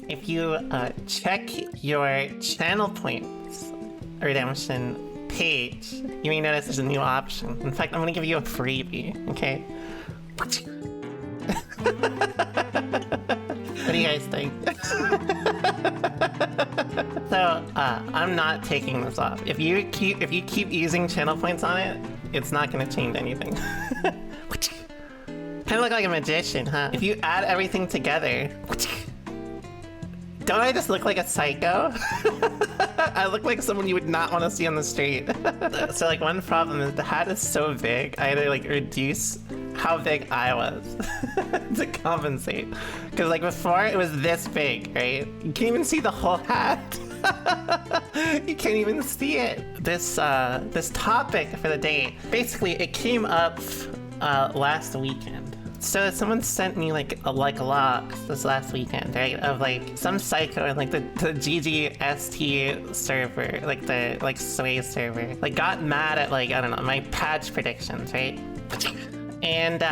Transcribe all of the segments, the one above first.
if you check your channel points redemption page, you may notice there's a new option. In fact, I'm gonna give you a freebie, okay? What do you guys think? So, I'm not taking this off. If you keep using channel points on it, it's not gonna change anything. Kind of look like a magician, huh? If you add everything together, don't I just look like a psycho? I look like someone you would not want to see on the street. So like one problem is the hat is so big, I had to like reduce how big I was to compensate. Because like before it was this big, right? You can't even see the whole hat. You can't even see it. This topic for the day, basically it came up last weekend. So someone sent me like a lot this last weekend, right? Of like some psycho in like the GGST server, like the Sway server, like got mad at like, I don't know, my patch predictions, right? And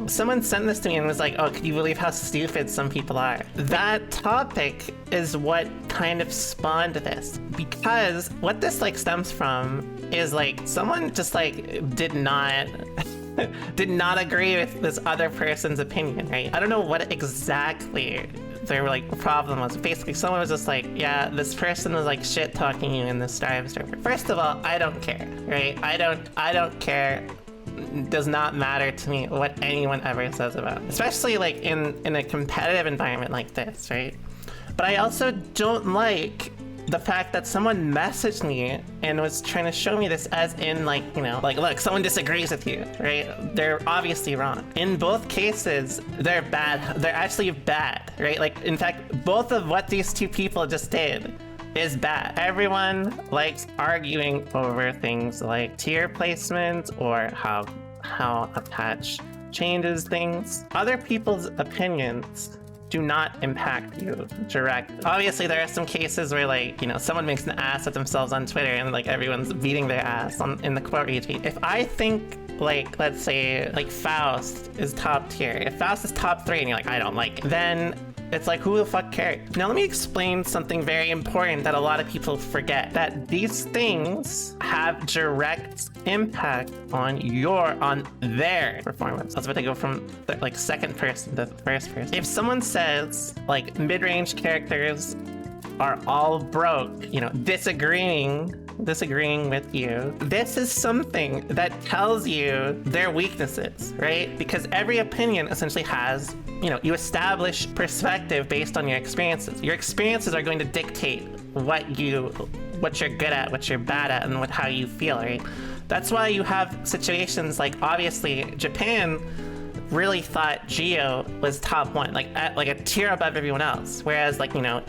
someone sent this to me and was like, oh, could you believe how stupid some people are? That topic is what kind of spawned this. Because what this like stems from is like someone just like did not agree with this other person's opinion, right? I don't know what exactly their like problem was. Basically, someone was just like, yeah, this person was like shit talking you in this Strive server. First of all, I don't care, right? I don't care. Does not matter to me what anyone ever says about it. Especially like in a competitive environment like this, right? But I also don't like the fact that someone messaged me and was trying to show me this as in like, you know, like, look, someone disagrees with you, right? They're obviously wrong. In both cases, they're bad. They're actually bad, right? Like, in fact, both of what these two people just did is bad. Everyone likes arguing over things like tier placement or how a patch changes things. Other people's opinions do not impact you directly. Obviously, there are some cases where, like, you know, someone makes an ass of themselves on Twitter and, like, everyone's beating their ass in the quote retweet. If I think, like, let's say, like, Faust is top tier, if Faust is top 3 and you're like, I don't like it, then it's like, who the fuck cares? Now, let me explain something very important that a lot of people forget. That these things have direct impact on their performance. I was about to go from like second person to first person. If someone says like mid-range characters are all broke, you know, disagreeing with you, this is something that tells you their weaknesses, right? Because every opinion essentially has, you know, you establish perspective based on your experiences. Your experiences are going to dictate what you're good at, what you're bad at, and how you feel, right? That's why you have situations like, obviously, Japan really thought Geo was top 1, like a tier above everyone else. Whereas, like, you know,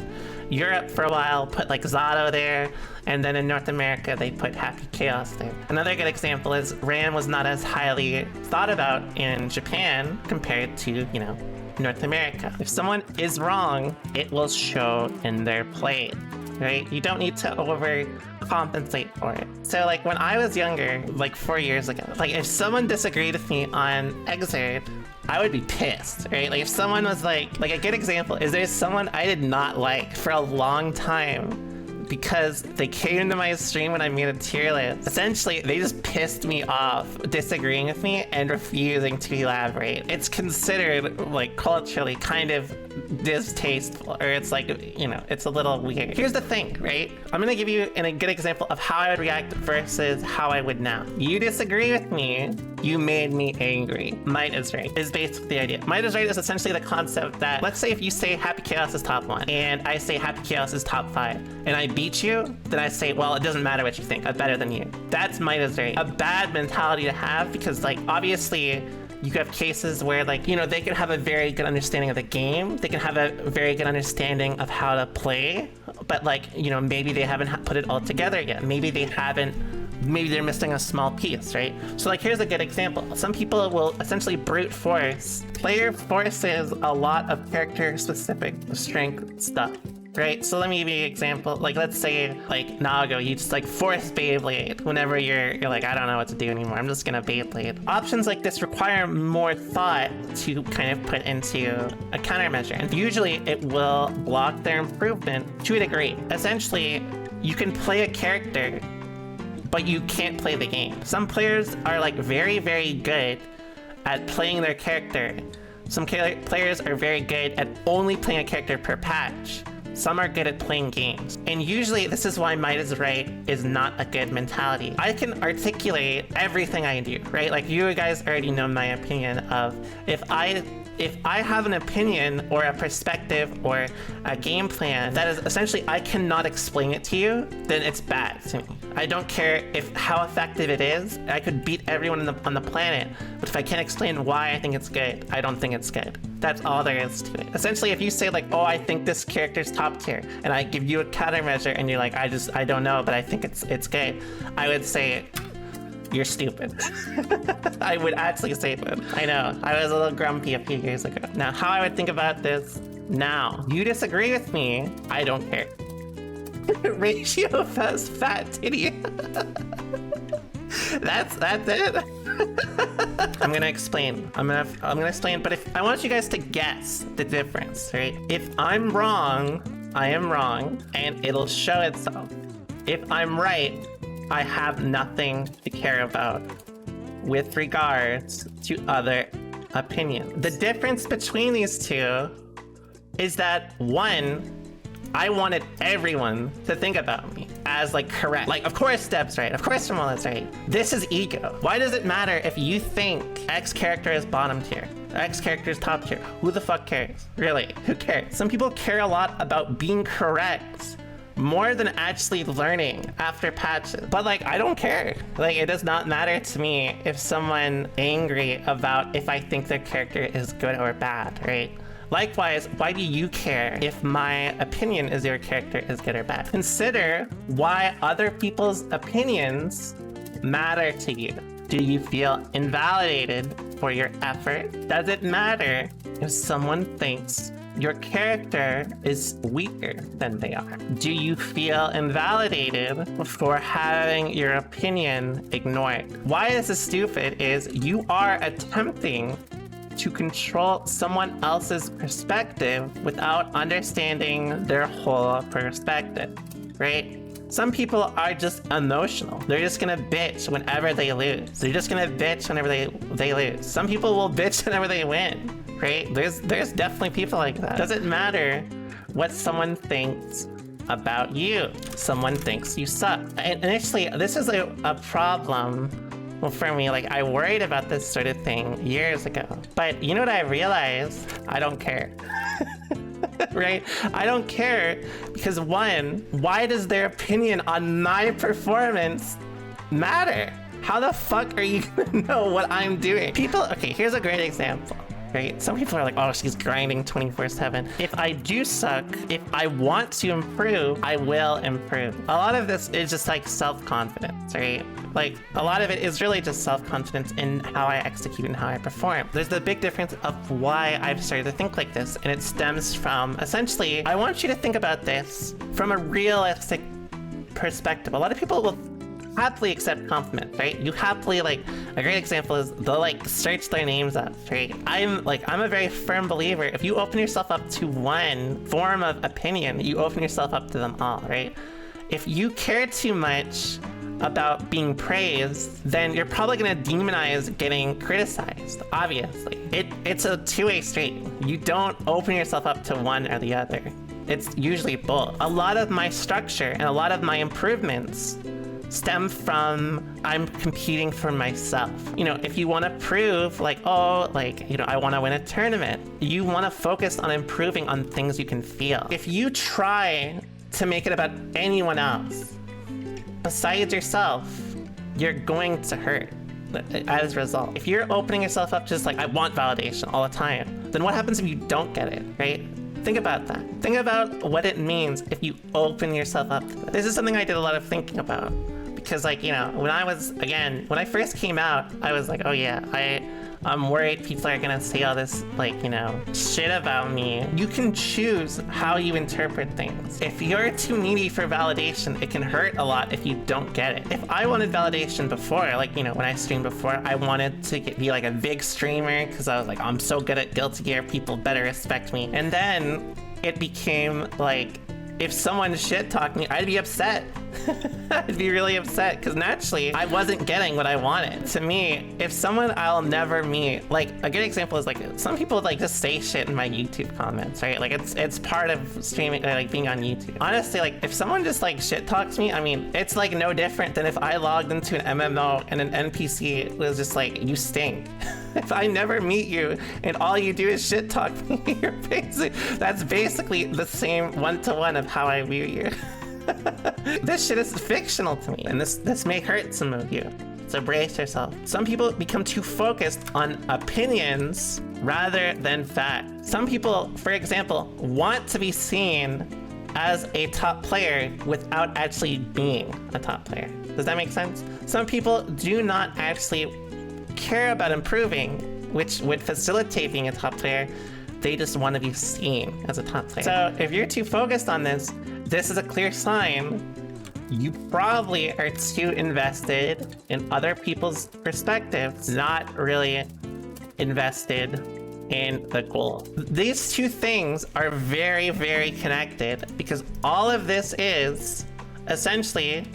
Europe for a while put like Zato there, and then in North America they put Happy Chaos there. Another good example is Ran was not as highly thought about in Japan compared to, you know, North America. If someone is wrong, it will show in their play, right? You don't need to overcompensate for it. So like when I was younger, like 4 years ago, like if someone disagreed with me on Xrd, I would be pissed, right? Like if someone was like a good example is there's someone I did not like for a long time because they came into my stream when I made a tier list. Essentially, they just pissed me off disagreeing with me and refusing to elaborate. It's considered like culturally kind of distasteful, or it's like, you know, it's a little weird. Here's the thing, right? I'm gonna give you a good example of how I would react versus how I would now. You disagree with me, you made me angry. Might is right is basically the idea. Might is right is essentially the concept that, let's say if you say Happy Chaos is top 1 and I say Happy Chaos is top 5 and I beat you, then I say, well, it doesn't matter what you think, I'm better than you. That's might is right. A bad mentality to have, because like obviously you have cases where, like, you know, they can have a very good understanding of the game, they can have a very good understanding of how to play, but like, you know, maybe they haven't put it all together yet. Maybe they're missing a small piece, right? So like, here's a good example. Some people will essentially brute force. Player forces a lot of character specific strength stuff. right? So let me give you an example. Like, let's say, like, Nago, you just, like, force Beyblade whenever you're like, I don't know what to do anymore. I'm just gonna Beyblade. Options like this require more thought to kind of put into a countermeasure. And usually it will block their improvement to a degree. Essentially, you can play a character, but you can't play the game. Some players are, like, very, very good at playing their character. Some players are very good at only playing a character per patch. Some are good at playing games. And usually this is why Might is Right is not a good mentality. I can articulate everything I do, right? Like, you guys already know my opinion of if I have an opinion or a perspective or a game plan that is essentially I cannot explain it to you, then it's bad to me. I don't care how effective it is. I could beat everyone on the planet, but if I can't explain why I think it's good, I don't think it's good. That's all there is to it. Essentially, if you say like, oh, I think this character's top tier, and I give you a countermeasure, and you're like, I don't know, but I think it's good, I would say, you're stupid. I would actually say that. I know, I was a little grumpy a few years ago. Now, how I would think about this now, you disagree with me, I don't care. Ratio has fat titty. That's it. I'm gonna explain. I'm gonna explain, but if I want you guys to guess the difference, right? If I'm wrong, I am wrong, and it'll show itself. If I'm right, I have nothing to care about with regards to other opinions. The difference between these two is that one, I wanted everyone to think about me as like correct. Like, of course Deb's right, of course Ramola's right. This is ego. Why does it matter if you think X character is bottom tier, X character is top tier? Who the fuck cares? Really, who cares? Some people care a lot about being correct more than actually learning after patches. But like, I don't care. Like, it does not matter to me if someone angry about if I think their character is good or bad, right? Likewise, why do you care if my opinion is your character is good or bad? Consider why other people's opinions matter to you. Do you feel invalidated for your effort? Does it matter if someone thinks your character is weaker than they are? Do you feel invalidated for having your opinion ignored? Why this is stupid is you are attempting to control someone else's perspective without understanding their whole perspective, right? Some people are just emotional. They're just gonna bitch whenever they lose. They're just gonna bitch whenever they lose. Some people will bitch whenever they win, right? There's definitely people like that. Doesn't matter what someone thinks about you. Someone thinks you suck. And initially, this is a problem. Well, for me, like, I worried about this sort of thing years ago. But you know what I realized? I don't care. Right? I don't care because, one, why does their opinion on my performance matter? How the fuck are you gonna know what I'm doing? People, okay, here's a great example. Right? Some people are like, oh, she's grinding 24/7. If I do suck, if I want to improve, I will improve. A lot of this is just like self-confidence, right? Like, a lot of it is really just self-confidence in how I execute and how I perform. There's the big difference of why I've started to think like this, and it stems from, essentially, I want you to think about this from a realistic perspective. A lot of people will happily accept compliments, right? You happily, like, a great example is they'll like search their names up, right? I'm a very firm believer, if you open yourself up to one form of opinion, you open yourself up to them all, right? If you care too much about being praised, then you're probably gonna demonize getting criticized, obviously. It's a two-way street. You don't open yourself up to one or the other. It's usually both. A lot of my structure and a lot of my improvements stem from I'm competing for myself. You know, if you want to prove like, oh, like, you know, I want to win a tournament, you want to focus on improving on things you can feel. If you try to make it about anyone else besides yourself, you're going to hurt as a result. If you're opening yourself up just like, I want validation all the time, then what happens if you don't get it, right? Think about that. Think about what it means if you open yourself up to this. This is something I did a lot of thinking about. Because, like, you know, when I first came out, I was like, oh yeah, I'm worried people are gonna say all this, like, you know, shit about me. You can choose how you interpret things. If you're too needy for validation, it can hurt a lot if you don't get it. If I wanted validation before, like, you know, when I streamed before, I wanted to be like a big streamer because I was like, I'm so good at Guilty Gear, people better respect me. And then it became like, if someone shit talked me, I'd be upset. I'd be really upset because naturally I wasn't getting what I wanted. To me, if someone I'll never meet, like a good example is like some people like just say shit in my YouTube comments, right? Like it's part of streaming, like being on YouTube. Honestly, like if someone just like shit talks me, I mean, it's like no different than if I logged into an MMO and an NPC was just like, you stink. If I never meet you and all you do is shit talk me, that's basically the same one-to-one of how I view you. This shit is fictional to me, and this may hurt some of you. So brace yourself. Some people become too focused on opinions rather than facts. Some people, for example, want to be seen as a top player without actually being a top player. Does that make sense? Some people do not actually care about improving, which would facilitate being a top player. They just want to be seen as a top player. So if you're too focused on this is a clear sign you probably are too invested in other people's perspectives, not really invested in the goal. These two things are very, very connected because all of this is essentially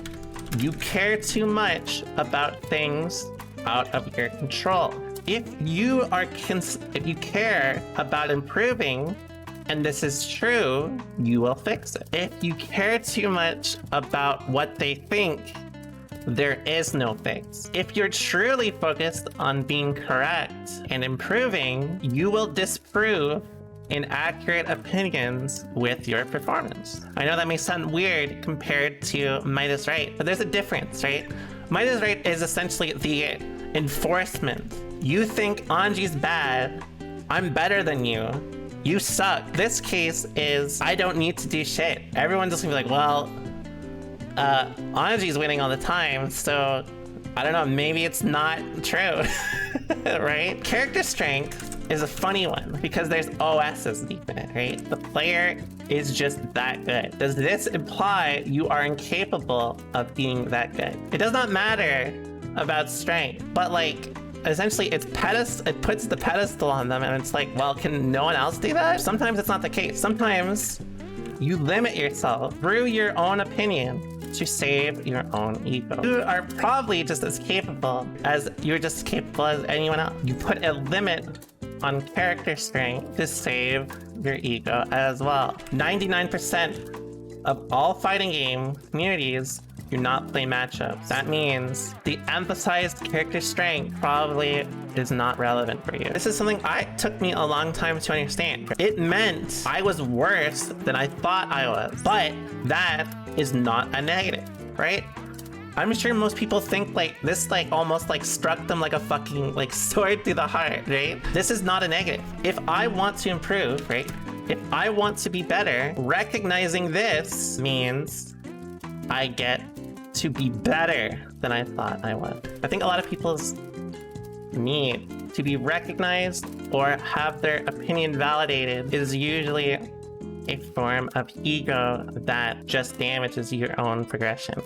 you care too much about things out of your control. If you care about improving, and this is true, you will fix it. If you care too much about what they think, there is no fix. If you're truly focused on being correct and improving, you will disprove inaccurate opinions with your performance. I know that may sound weird compared to Might is Right, but there's a difference, right? Might is Right is essentially the enforcement. You think Anji's bad, I'm better than you. You suck. This case is, I don't need to do shit. Everyone's just gonna be like, well, Anji's winning all the time, so I don't know, maybe it's not true, right? Character strength is a funny one because there's OSs deep in it, right? The player is just that good. Does this imply you are incapable of being that good? It does not matter about strength, but like, essentially it puts the pedestal on them and it's like, well, can no one else do that? Sometimes it's not the case. Sometimes you limit yourself through your own opinion to save your own ego. You are probably just as capable as anyone else. You put a limit on character strength to save your ego as well. 99% of all fighting game communities do not play matchups. That means the emphasized character strength probably is not relevant for you. This is something took me a long time to understand. It meant I was worse than I thought I was, but that is not a negative, right? I'm sure most people think like this, like almost like struck them like a fucking like sword through the heart, right? This is not a negative. If I want to improve, right? If I want to be better, recognizing this means I get to be better than I thought I would. I think a lot of people's need to be recognized or have their opinion validated is usually a form of ego that just damages your own progression.